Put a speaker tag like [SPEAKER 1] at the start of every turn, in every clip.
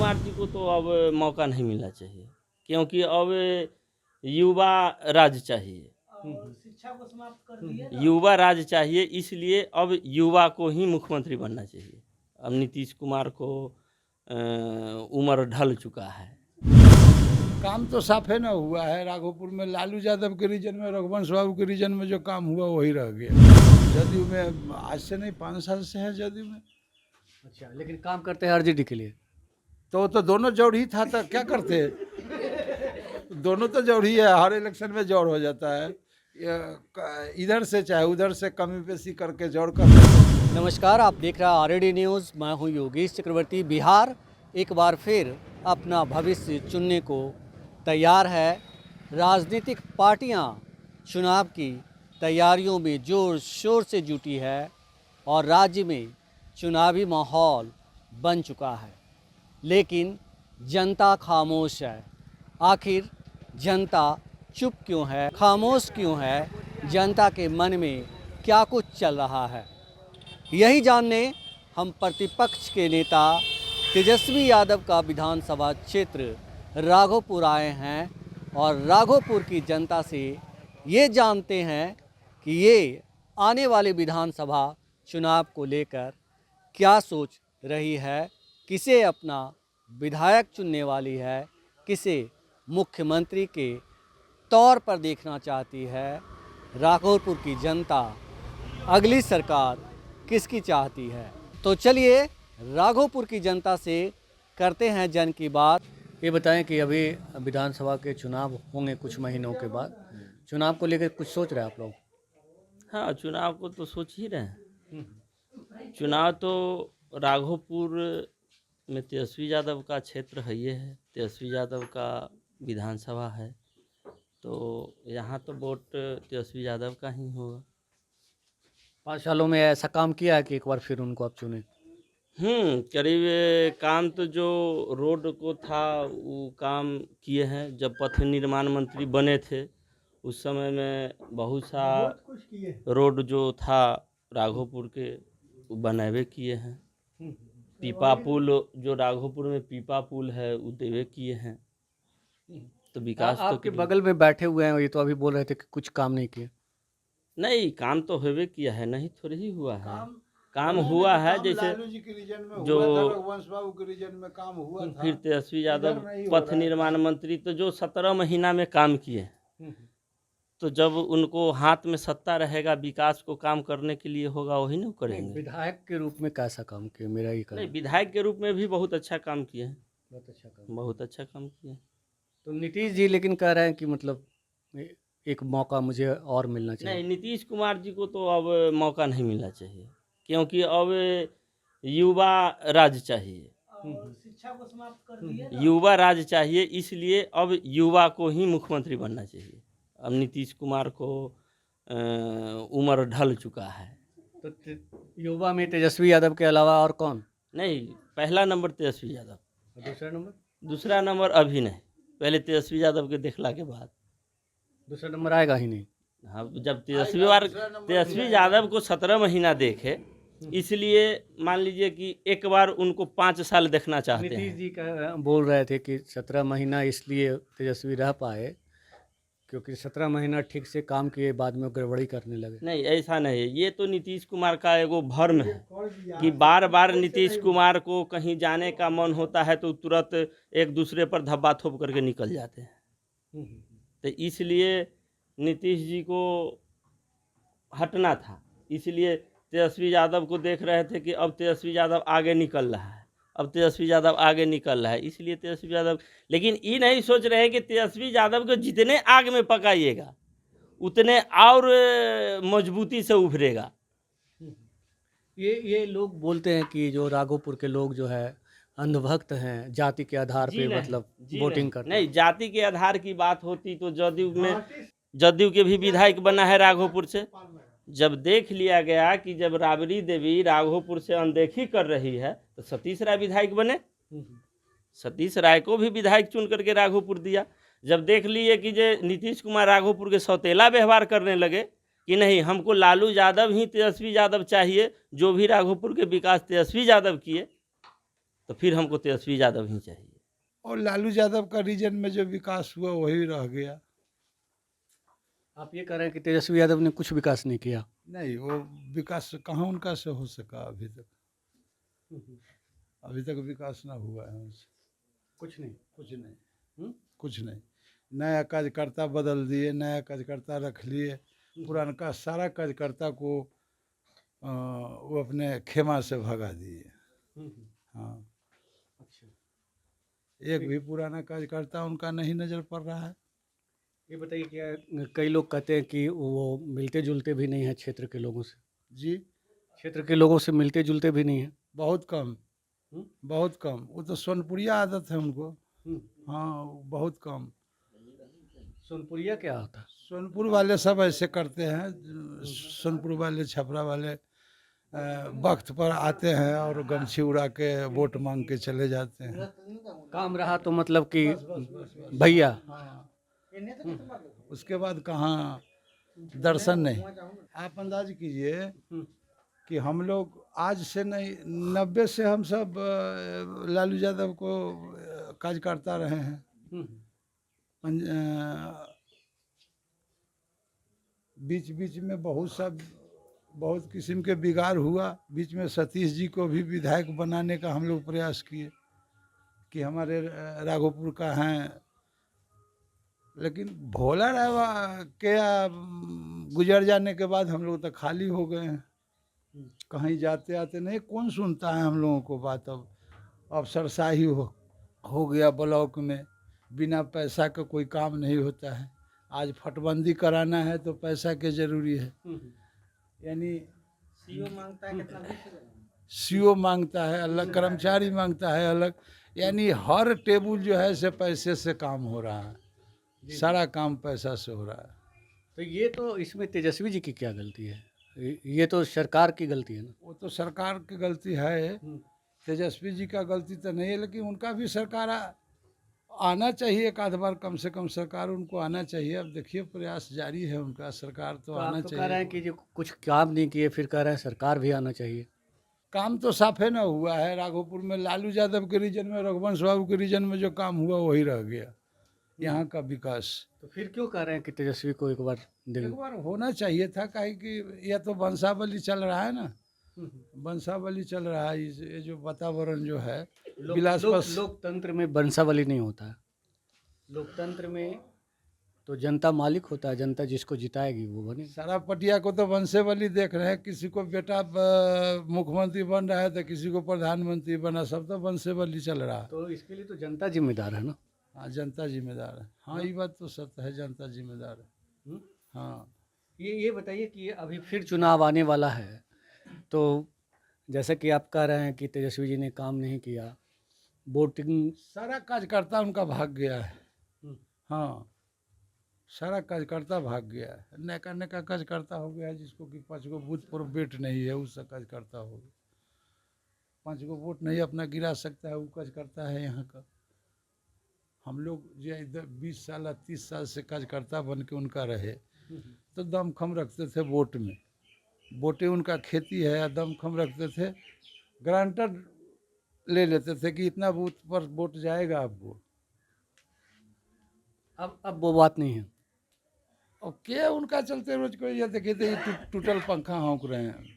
[SPEAKER 1] कुमार जी को तो अब मौका नहीं मिलना चाहिए, क्योंकि अब युवा राज चाहिए।
[SPEAKER 2] शिक्षा को समाप्त कर दिए ना।
[SPEAKER 1] युवा राज चाहिए, इसलिए अब युवा को ही मुख्यमंत्री बनना चाहिए। अब नीतीश कुमार को उम्र ढल चुका है।
[SPEAKER 3] काम तो साफे ना हुआ है। राघोपुर में लालू यादव के रीजन में, रघुवंश बाबू के रीजन में जो काम हुआ वही रह गया। जदयू में आज से नहीं 5 साल से है जदयू में।
[SPEAKER 2] अच्छा, लेकिन काम करते हैं आरजेडी के लिए।
[SPEAKER 3] तो दोनों जोड़ ही था, तो क्या करते दोनों तो जोड़ ही है। हर इलेक्शन में जोड़ हो जाता है, इधर से चाहे उधर से कमी पेशी करके जोड़ कर।
[SPEAKER 2] नमस्कार, आप देख रहे हैं आरएडी न्यूज़। मैं हूं योगेश चक्रवर्ती। बिहार एक बार फिर अपना भविष्य चुनने को तैयार है। राजनीतिक पार्टियां चुनाव की तैयारियों में जोर शोर से जुटी है और राज्य में चुनावी माहौल बन चुका है, लेकिन जनता खामोश है। आखिर जनता चुप क्यों है, खामोश क्यों है? जनता के मन में क्या कुछ चल रहा है, यही जानने हम प्रतिपक्ष के नेता तेजस्वी यादव का विधानसभा क्षेत्र राघोपुर आए हैं और राघोपुर की जनता से ये जानते हैं कि ये आने वाले विधानसभा चुनाव को लेकर क्या सोच रही है, किसे अपना विधायक चुनने वाली है, किसे मुख्यमंत्री के तौर पर देखना चाहती है। राघोपुर की जनता अगली सरकार किसकी चाहती है? तो चलिए राघोपुर की जनता से करते हैं जन की बात। ये बताएं कि अभी विधानसभा के चुनाव होंगे कुछ महीनों के बाद, चुनाव को लेकर कुछ सोच रहे हैं आप लोग?
[SPEAKER 1] हाँ, चुनाव को तो सोच ही रहे हैं। चुनाव तो राघोपुर में तेजस्वी यादव का क्षेत्र है, ये है तेजस्वी यादव का विधानसभा है, तो यहाँ तो वोट तेजस्वी यादव का ही होगा।
[SPEAKER 2] 5 सालों में ऐसा काम किया है कि एक बार फिर उनको आप चुने?
[SPEAKER 1] करीब काम तो जो रोड को था वो काम किए हैं। जब पथ निर्माण मंत्री बने थे उस समय में बहुत सा रोड जो था राघोपुर के वो बनावे किए हैं। पीपा पुल जो राघोपुर में पीपा पुल है वो देवे किए हैं। तो विकास तो
[SPEAKER 2] आपके बगल में बैठे हुए हैं, ये तो अभी बोल रहे थे कि कुछ काम नहीं किए।
[SPEAKER 1] नहीं, काम तो होवे किया है, नहीं थोड़ी ही हुआ है। काम हुआ है, जैसे
[SPEAKER 3] लालू जी के रीजन में
[SPEAKER 1] जो
[SPEAKER 3] हुआ था, रघुवंश बाबू के रीजन में काम हुआ था।
[SPEAKER 1] फिर तेजस्वी यादव
[SPEAKER 3] इधर नहीं हो
[SPEAKER 1] पथ
[SPEAKER 3] रहा है।
[SPEAKER 1] निर्माण मंत्री तो जो 17 महीना में काम किए, तो जब उनको हाथ में सत्ता रहेगा, विकास को काम करने के लिए होगा, वही ना करेंगे।
[SPEAKER 2] विधायक के रूप में कैसा काम किया, मेरा ये कहना
[SPEAKER 1] नहीं,
[SPEAKER 2] है।
[SPEAKER 1] विधायक के रूप में भी बहुत अच्छा काम किए हैं,
[SPEAKER 2] बहुत अच्छा काम।
[SPEAKER 1] बहुत अच्छा काम किए हैं।
[SPEAKER 2] तो नीतीश जी लेकिन कह रहे हैं कि मतलब एक मौका मुझे और मिलना चाहिए।
[SPEAKER 1] नहीं, नीतीश कुमार जी को तो अब मौका नहीं मिलना चाहिए, क्योंकि अब युवा राज चाहिए।
[SPEAKER 2] शिक्षा को समाप्त कर दिए ना।
[SPEAKER 1] युवा राज चाहिए, इसलिए अब युवा को ही मुख्यमंत्री बनना चाहिए। अब नीतीश कुमार को उम्र ढल चुका है।
[SPEAKER 2] तो युवा में तेजस्वी यादव के अलावा और कौन?
[SPEAKER 1] नहीं, पहला नंबर तेजस्वी यादव,
[SPEAKER 2] और दूसरा नंबर?
[SPEAKER 1] दूसरा नंबर अभी नहीं, पहले तेजस्वी यादव के देखला के बाद।
[SPEAKER 2] दूसरा नंबर आएगा ही नहीं।
[SPEAKER 1] हाँ, जब तेजस्वी यादव को 17 महीना देखे, इसलिए मान लीजिए कि एक बार उनको 5 साल देखना चाहते
[SPEAKER 2] नीतीश
[SPEAKER 1] हैं।
[SPEAKER 2] जी का बोल रहे थे कि 17 महीना इसलिए तेजस्वी रह पाए क्योंकि 17 महीना ठीक से काम किए, बाद में गड़बड़ी करने लगे।
[SPEAKER 1] नहीं, ऐसा नहीं है। ये तो नीतीश कुमार का एगो भ्रम है कि बार बार नीतीश कुमार को कहीं जाने का मन होता है तो तुरंत एक दूसरे पर धब्बा थोप करके निकल जाते हैं। तो इसलिए नीतीश जी को हटना था, इसलिए तेजस्वी यादव को देख रहे थे कि अब तेजस्वी यादव आगे निकल रहा है, अब तेजस्वी यादव आगे निकल रहा है, इसलिए तेजस्वी यादव। लेकिन ये नहीं सोच रहे हैं कि तेजस्वी यादव को जितने आग में पकाइएगा उतने और मजबूती से उभरेगा।
[SPEAKER 2] ये लोग बोलते हैं कि जो राघोपुर के लोग जो है अंधभक्त हैं, जाति के आधार पे मतलब वोटिंग करते हैं।
[SPEAKER 1] नहीं, जाति के आधार की बात होती तो जदयू के भी विधायक बना है राघोपुर से। जब देख लिया गया कि जब राबड़ी देवी राघोपुर से अनदेखी कर रही है तो सतीश राय विधायक बने। सतीश राय को भी विधायक चुन करके राघोपुर दिया। जब देख लिए कि जे नीतीश कुमार राघोपुर के सौतेला व्यवहार करने लगे कि नहीं, हमको लालू यादव ही तेजस्वी यादव चाहिए, जो भी राघोपुर के विकास तेजस्वी यादव किए, तो फिर हमको तेजस्वी यादव ही चाहिए।
[SPEAKER 3] और लालू यादव का रीजन में जो विकास हुआ वही रह गया।
[SPEAKER 2] आप ये कह रहे हैं कि तेजस्वी यादव ने कुछ विकास नहीं किया?
[SPEAKER 3] नहीं, वो विकास कहाँ उनका से हो सका अभी तक। अभी तक विकास ना हुआ है उनसे।
[SPEAKER 2] कुछ नहीं।
[SPEAKER 3] कुछ नहीं,
[SPEAKER 2] हम्म?
[SPEAKER 3] कुछ नहीं। नया कार्यकर्ता बदल दिए, नया कार्यकर्ता रख लिए, पुरानका सारा कार्यकर्ता को वो अपने खेमा से भगा दिए। हाँ,
[SPEAKER 2] अच्छा,
[SPEAKER 3] एक भी पुराना कार्यकर्ता उनका नहीं नजर पड़ रहा है।
[SPEAKER 2] ये बताइए क्या कई लोग कहते हैं कि वो मिलते जुलते भी नहीं है क्षेत्र के लोगों से?
[SPEAKER 3] जी,
[SPEAKER 2] क्षेत्र के लोगों से मिलते जुलते भी नहीं है?
[SPEAKER 3] बहुत कम,
[SPEAKER 2] हम्म?
[SPEAKER 3] बहुत कम। वो तो सोनपुरिया आदत है उनको।
[SPEAKER 2] हम्म।
[SPEAKER 3] हाँ, बहुत कम।
[SPEAKER 2] सोनपुरिया क्या होता है?
[SPEAKER 3] सोनपुर वाले सब ऐसे करते हैं। सोनपुर वाले, छपरा वाले वक्त पर आते हैं और गमछी उड़ा के वोट मांग के चले जाते हैं।
[SPEAKER 2] काम रहा तो मतलब कि भैया।
[SPEAKER 3] हाँ, उसके बाद कहाँ दर्शन नहीं। आप अंदाज कीजिए कि हम लोग आज से नहीं, 90 से हम सब लालू यादव को कार्यकर्ता रहे हैं। बीच बीच में बहुत किस्म के बिगाड़ हुआ। बीच में सतीश जी को भी विधायक बनाने का हम लोग प्रयास किए कि हमारे राघोपुर का हैं, लेकिन भोला राव के गुजर जाने के बाद हम लोग तो खाली हो गए हैं। कहीं जाते आते नहीं, कौन सुनता है हम लोगों को बात। अब अफसरशाही हो गया ब्लॉक में, बिना पैसा का कोई काम नहीं होता है। आज फटबंदी कराना है तो पैसा के जरूरी है। यानी सीओ मांगता है अलग, कर्मचारी मांगता है अलग। यानी हर टेबल जो है से पैसे से काम हो रहा है, सारा काम पैसा से हो रहा है।
[SPEAKER 2] तो ये तो इसमें तेजस्वी जी की क्या गलती है? ये तो सरकार की गलती है ना?
[SPEAKER 3] वो तो सरकार की गलती है, तेजस्वी जी का गलती तो नहीं है, लेकिन उनका भी सरकार आना चाहिए एक आध बार, कम से कम सरकार उनको आना चाहिए। अब देखिए प्रयास जारी है उनका, सरकार तो
[SPEAKER 2] तो
[SPEAKER 3] आना
[SPEAKER 2] आप तो कह
[SPEAKER 3] चाहिए।
[SPEAKER 2] रहे हैं कि जो कुछ काम नहीं किए, फिर कह रहे हैं सरकार भी आना चाहिए।
[SPEAKER 3] काम तो साफे ना हुआ है। राघोपुर में लालू यादव के रीजन में, रघुवंश बाबू के रीजन में जो काम हुआ वही रह गया। यहाँ का विकास
[SPEAKER 2] तो फिर क्यों कह रहे हैं कि तेजस्वी को एक बार
[SPEAKER 3] एक बार होना चाहिए था। काहे कि यह तो वंशावली चल रहा है ना, वंशावली चल रहा है। ये जो वातावरण जो है बिलासपुर
[SPEAKER 2] लोकतंत्र में वंशावली नहीं होता है। लोकतंत्र में तो जनता मालिक होता है, जनता जिसको जिताएगी वो बनेगा।
[SPEAKER 3] सरापटिया को तो वंशावली देख रहे हैं। किसी को बेटा मुख्यमंत्री बन रहा है तो किसी को प्रधानमंत्री बना, सब तो वंशावली चल रहा है।
[SPEAKER 2] तो इसके लिए तो जनता जिम्मेदार है ना?
[SPEAKER 3] हाँ, जनता जिम्मेदार है। हाँ, ये बात तो सत्य है, जनता जिम्मेदार है। हाँ,
[SPEAKER 2] ये बताइए कि अभी फिर चुनाव आने वाला है, तो जैसे कि आप कह रहे हैं कि तेजस्वी जी ने काम नहीं किया, वोटिंग
[SPEAKER 3] सारा कार्यकर्ता उनका भाग गया है। हाँ, सारा कार्यकर्ता भाग गया है। नैका नैका कार्यकर्ता हो गया है, जिसको कि 5 गो बूथ पर वेट नहीं है, उसका कार्यकर्ता हो गया। 5 गो वोट नहीं अपना गिरा सकता है, वो कार्यकर्ता है यहाँ का। हम लोग जो इधर 20 साल 30 साल से कार्यकर्ता बन के उनका रहे, तो दमखम रखते थे वोट में। वोटें उनका खेती है, दमखम रखते थे। ग्रांटर ले लेते थे कि इतना बूथ पर वोट जाएगा आपको।
[SPEAKER 2] अब वो बात नहीं है।
[SPEAKER 3] और क्या उनका चलते रोज को ये देखिए तो ये टूटल पंखा हाँक रहे हैं।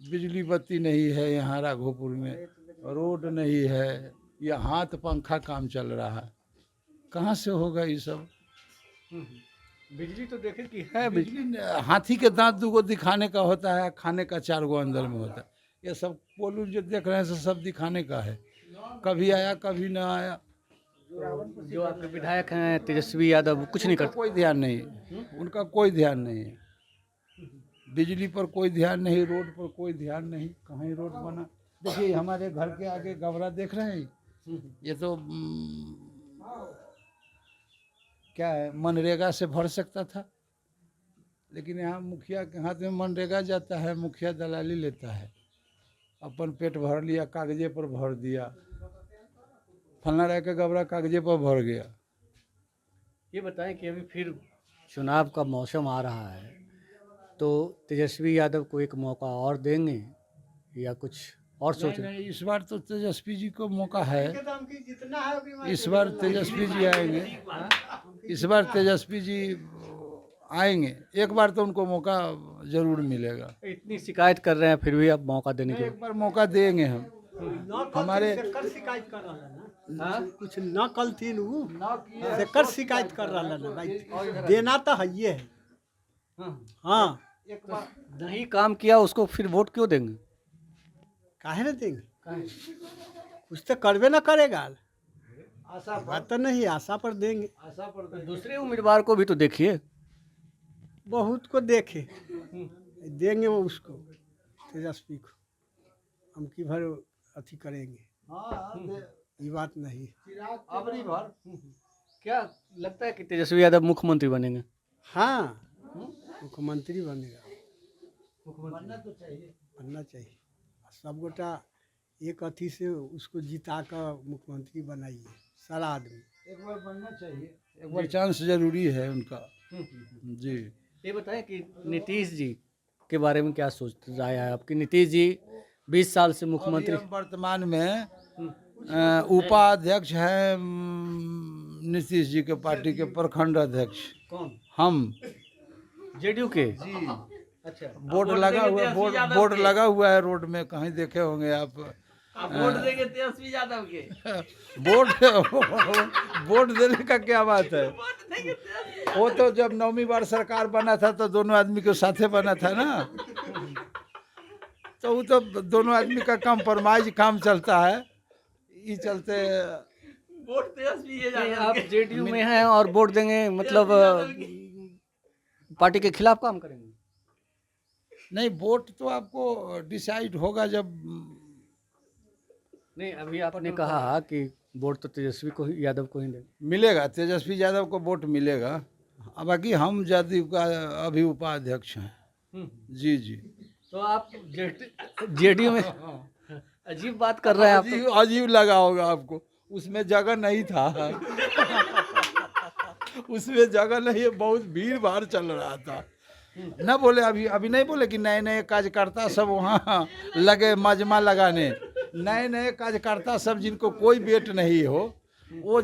[SPEAKER 3] बिजली बत्ती नहीं है यहाँ राघोपुर में, रोड नहीं है, या हाथ पंखा काम चल रहा है। कहाँ से होगा ये सब?
[SPEAKER 2] बिजली तो देखे कि है,
[SPEAKER 3] बिजली हाथी के दांत 2 गो दिखाने का होता है, खाने का 4 गो अंदर में होता है। ये सब पोलू जो देख रहे हैं सब दिखाने का है। कभी आया कभी ना आया।
[SPEAKER 2] जो आपके विधायक हैं तेजस्वी यादव कुछ नहीं करते।
[SPEAKER 3] कोई ध्यान नहीं है, उनका कोई ध्यान नहीं है। बिजली पर कोई ध्यान नहीं, रोड पर कोई ध्यान नहीं। कहीं रोड बना, देखिए हमारे घर के आगे गबरा देख रहे हैं, ये तो क्या है, मनरेगा से भर सकता था, लेकिन यहाँ मुखिया के हाथ में मनरेगा जाता है, मुखिया दलाली लेता है, अपन पेट भर लिया, कागजे पर भर दिया। फलना रह के गबरा कागजे पर भर गया।
[SPEAKER 2] ये बताएं कि अभी फिर चुनाव का मौसम आ रहा है, तो तेजस्वी यादव को एक मौका और देंगे या कुछ और
[SPEAKER 3] नहीं,
[SPEAKER 2] सोचे?
[SPEAKER 3] नहीं, इस बार तो तेजस्वी जी को मौका है। इस बार तेजस्वी जी आएंगे। इस बार तेजस्वी जी आएंगे। एक बार तो उनको मौका जरूर मिलेगा।
[SPEAKER 2] इतनी शिकायत कर रहे हैं फिर भी अब मौका देने
[SPEAKER 3] नहीं,
[SPEAKER 2] के
[SPEAKER 3] एक बार मौका देंगे हम। हमारे
[SPEAKER 4] शिकायत कर रहा है ना, कुछ न कल थी नु सेकर शिकायत कर रहा है ना भाई, देना तो है ये है। हाँ,
[SPEAKER 2] नहीं काम किया उसको फिर वोट क्यों देंगे?
[SPEAKER 4] काहे न देंगे, कुछ तो करबे ना करेगा। बात तो नहीं, आशा पर देंगे।
[SPEAKER 2] दूसरे उम्मीदवार को भी तो देखिए।
[SPEAKER 4] बहुत को देखे देंगे वो उसको, तेजस्वी को हम की भर अथी करेंगे, ये बात नहीं।
[SPEAKER 2] क्या लगता है कि तेजस्वी यादव मुख्यमंत्री बनेंगे?
[SPEAKER 4] हाँ, मुख्यमंत्री बनेगा, बनना चाहिए। सब गोटा एक अथी से उसको जिता कर मुख्यमंत्री बनाइए, सारा आदमी।
[SPEAKER 3] एक बार बनना चाहिए, एक बार चांस जरूरी है उनका। जी,
[SPEAKER 2] ये बताएं कि नीतीश जी के बारे में क्या सोच राय है आपकी? नीतीश जी 20 साल से मुख्यमंत्री।
[SPEAKER 3] अभी हम वर्तमान में उपाध्यक्ष हैं नीतीश जी के पार्टी के प्रखंड अध्यक्ष।
[SPEAKER 2] कौन?
[SPEAKER 3] हम
[SPEAKER 2] जेडीयू के?
[SPEAKER 3] जी,
[SPEAKER 2] अच्छा,
[SPEAKER 3] बोर्ड लगा हुआ, बोर्ड लगा हुआ है रोड में, कहीं देखे होंगे आप।
[SPEAKER 1] वोट देंगे तेजस्वी यादव के।
[SPEAKER 3] वोट देने का क्या बात है? वो तो जब 9वीं बार सरकार बना था तो दोनों आदमी के साथे बना था ना, तो वो तो दोनों आदमी का कंप्रोमाइज काम चलता है, ये चलते।
[SPEAKER 1] वोट तेजस्वी
[SPEAKER 2] आप जेडीयू में हैं और वोट देंगे मतलब पार्टी के खिलाफ काम करेंगे?
[SPEAKER 3] नहीं, वोट तो आपको डिसाइड होगा जब।
[SPEAKER 2] नहीं, अभी आपने कहा कि वोट तो तेजस्वी को ही, यादव को ही देंगे।
[SPEAKER 3] मिलेगा, तेजस्वी यादव को वोट मिलेगा। अब बाकी हम जदयू का अभी उपाध्यक्ष हैं। जी जी।
[SPEAKER 2] तो आप जेडीयू में अजीब बात कर रहे हैं आप तो।
[SPEAKER 3] अजीब लगा होगा आपको, उसमें जगह नहीं था। उसमें जगह नहीं है, बहुत भीड़ भाड़ चल रहा था। न बोले अभी नहीं बोले कि नए नए कार्यकर्ता सब वहाँ लगे मजमा लगाने। नए नए कार्यकर्ता सब जिनको कोई वेट नहीं हो, वो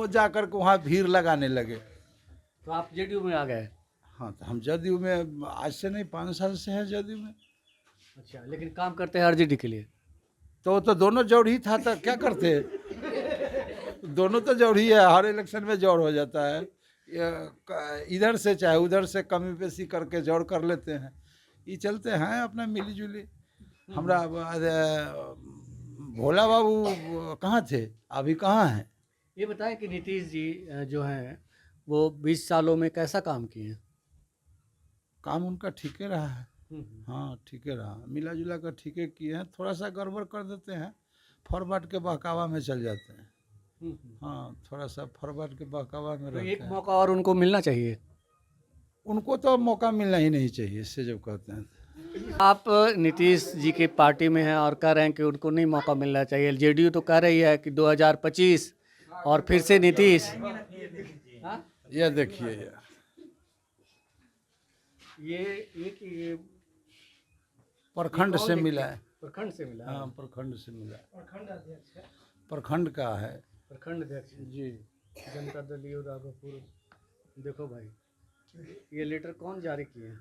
[SPEAKER 3] जा कर के वहाँ भीड़ लगाने लगे।
[SPEAKER 2] तो आप जेडीयू में आ गए?
[SPEAKER 3] हाँ, तो हम जदयू में आज से नहीं 5 साल से है जदयू में।
[SPEAKER 2] अच्छा, लेकिन काम करते हैं आरजेडी के लिए?
[SPEAKER 3] तो दोनों जोड़ ही था, तो क्या करते? दोनों तो जोड़ ही है, हर इलेक्शन में जोड़ हो जाता है। इधर से चाहे उधर से कमी पेशी करके जोड़ कर लेते हैं, ये चलते हैं अपना मिली जुली। हमरा भोला बाबू कहाँ थे, अभी कहाँ हैं?
[SPEAKER 2] ये बताएं कि नीतीश जी जो हैं वो 20 सालों में कैसा काम किए हैं?
[SPEAKER 3] काम उनका ठीक ही रहा है। हाँ, ठीक है रहा, मिला जुला कर ठीक है किए हैं। थोड़ा सा गड़बड़ कर देते हैं, फॉरवर्ड के बहकावा में चल जाते हैं। हाँ, थोड़ा सा फॉरवर्ड के बहकावा में
[SPEAKER 2] तो
[SPEAKER 3] रहते
[SPEAKER 2] एक
[SPEAKER 3] हैं।
[SPEAKER 2] मौका और उनको मिलना चाहिए।
[SPEAKER 3] उनको तो मौका मिलना ही नहीं चाहिए, इससे जब कहते हैं।
[SPEAKER 2] आप नीतीश जी की पार्टी में हैं और कह रहे हैं कि उनको नहीं मौका मिलना चाहिए। जेडीयू तो कह रही है कि 2025 और फिर से नीतीश।
[SPEAKER 3] ये देखिए,
[SPEAKER 2] ये
[SPEAKER 3] प्रखंड से मिला है।
[SPEAKER 2] प्रखंड से मिला?
[SPEAKER 3] हाँ, प्रखंड से मिला। प्रखंड का है।
[SPEAKER 2] प्रखंड अध्यक्ष
[SPEAKER 3] जी,
[SPEAKER 2] जनता दल यू राघोपुर। देखो भाई, ये लेटर कौन जारी किए हैं?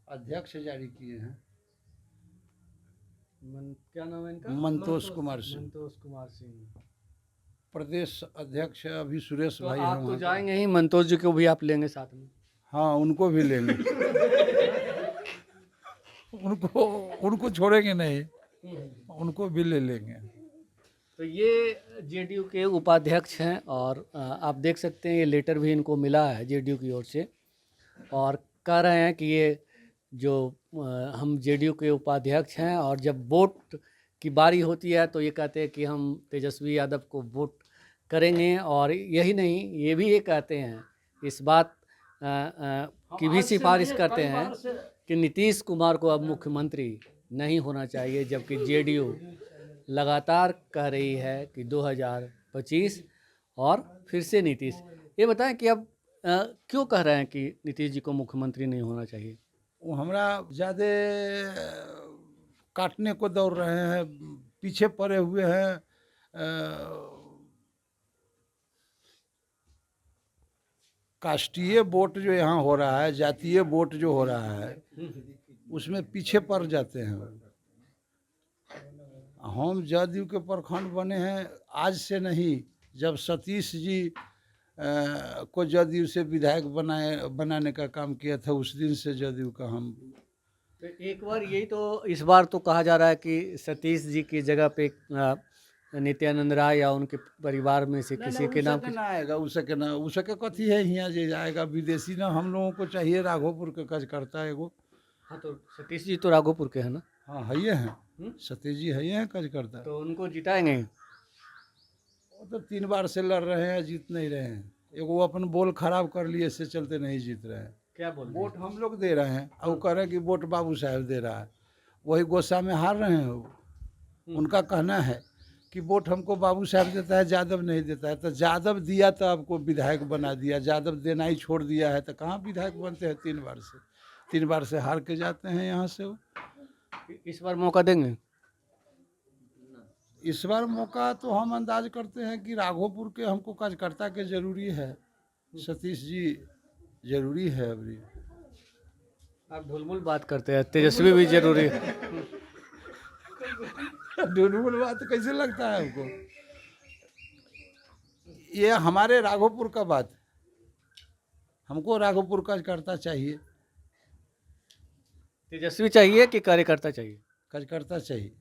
[SPEAKER 3] अध्यक्ष जारी किए हैं,
[SPEAKER 2] क्या नाम है इनका?
[SPEAKER 3] मंतोष कुमार सिंह।
[SPEAKER 2] मंतोष कुमार सिंह।
[SPEAKER 3] प्रदेश अध्यक्ष अभी सुरेश
[SPEAKER 2] तो
[SPEAKER 3] भाई
[SPEAKER 2] आप
[SPEAKER 3] हैं
[SPEAKER 2] तो
[SPEAKER 3] वहाँ।
[SPEAKER 2] जाएंगे ही, मंतोष जी को भी आप लेंगे साथ में?
[SPEAKER 3] हाँ, उनको भी लेंगे। उनको छोड़ेंगे नहीं, उनको भी ले लेंगे।
[SPEAKER 2] तो ये जेडीयू के उपाध्यक्ष हैं और आप देख सकते हैं ये लेटर भी इनको मिला है जेडीयू की ओर से, और कह रहे हैं कि ये जो हम जेडीयू के उपाध्यक्ष हैं और जब वोट की बारी होती है तो ये कहते हैं कि हम तेजस्वी यादव को वोट करेंगे। और यही नहीं, ये भी ये कहते हैं, इस बात की भी सिफारिश करते हैं कि नीतीश कुमार को अब मुख्यमंत्री नहीं होना चाहिए, जबकि जेडीयू लगातार कह रही है कि 2025 और फिर से नीतीश। ये बताएं कि अब क्यों कह रहे हैं कि नीतीश जी को मुख्यमंत्री नहीं होना चाहिए?
[SPEAKER 3] वो हमरा ज़्यादा काटने को दौड़ रहे हैं, पीछे पड़े हुए हैं। कास्टीय वोट जो यहाँ हो रहा है, जातीय वोट जो हो रहा है, उसमें पीछे पड़ जाते हैं। हम जदयू के प्रखंड बने हैं आज से नहीं, जब सतीश जी को जदयू से विधायक बनाने का काम किया था, उस दिन से जदयू का हम।
[SPEAKER 2] तो एक बार यही तो इस बार तो कहा जा रहा है कि सतीश जी की जगह पे नित्यानंद राय या उनके परिवार में से किसी के नाम
[SPEAKER 3] ना आएगा, उसके कथी है यहाँ जे आएगा विदेशी ना। हम लोगों को चाहिए राघोपुर के कार्यकर्ता एगो।
[SPEAKER 2] हाँ, तो सतीश जी तो राघोपुर के हैं ना?
[SPEAKER 3] हाँ है ये हैं, सतीश जी है ये हैं कार्यकर्ता।
[SPEAKER 2] तो उनको जिताएंगे?
[SPEAKER 3] वो तो 3 बार से लड़ रहे हैं, जीत नहीं रहे हैं। एगो अपन बोल खराब कर लिए, इससे चलते नहीं जीत रहे हैं।
[SPEAKER 2] क्या बोल रहे हैं?
[SPEAKER 3] वोट हम लोग दे रहे हैं और वो कह रहे हैं कि वोट बाबू साहब दे रहा है, वही गोसा में हार रहे हैं वो। उनका कहना है कि वोट हमको बाबू साहब देता है, यादव नहीं देता है। तो यादव दिया तो आपको विधायक बना दिया, यादव देना ही छोड़ दिया है तो कहाँ विधायक बनते हैं? 3 बार से हार के जाते हैं यहाँ से वो।
[SPEAKER 2] इस बार मौका देंगे?
[SPEAKER 3] इस बार मौका तो हम अंदाज करते हैं कि राघोपुर के हमको कार्यकर्ता के जरूरी है, सतीश जी जरूरी है। अभी
[SPEAKER 2] आप ढुलमुल बात करते हैं, तेजस्वी भी जरूरी है।
[SPEAKER 3] ढुलमुल बात कैसे लगता है हमको? ये हमारे राघोपुर का बात, हमको राघोपुर का कार्यकर्ता चाहिए।
[SPEAKER 2] तेजस्वी चाहिए कि कार्यकर्ता चाहिए?
[SPEAKER 3] कार्यकर्ता चाहिए।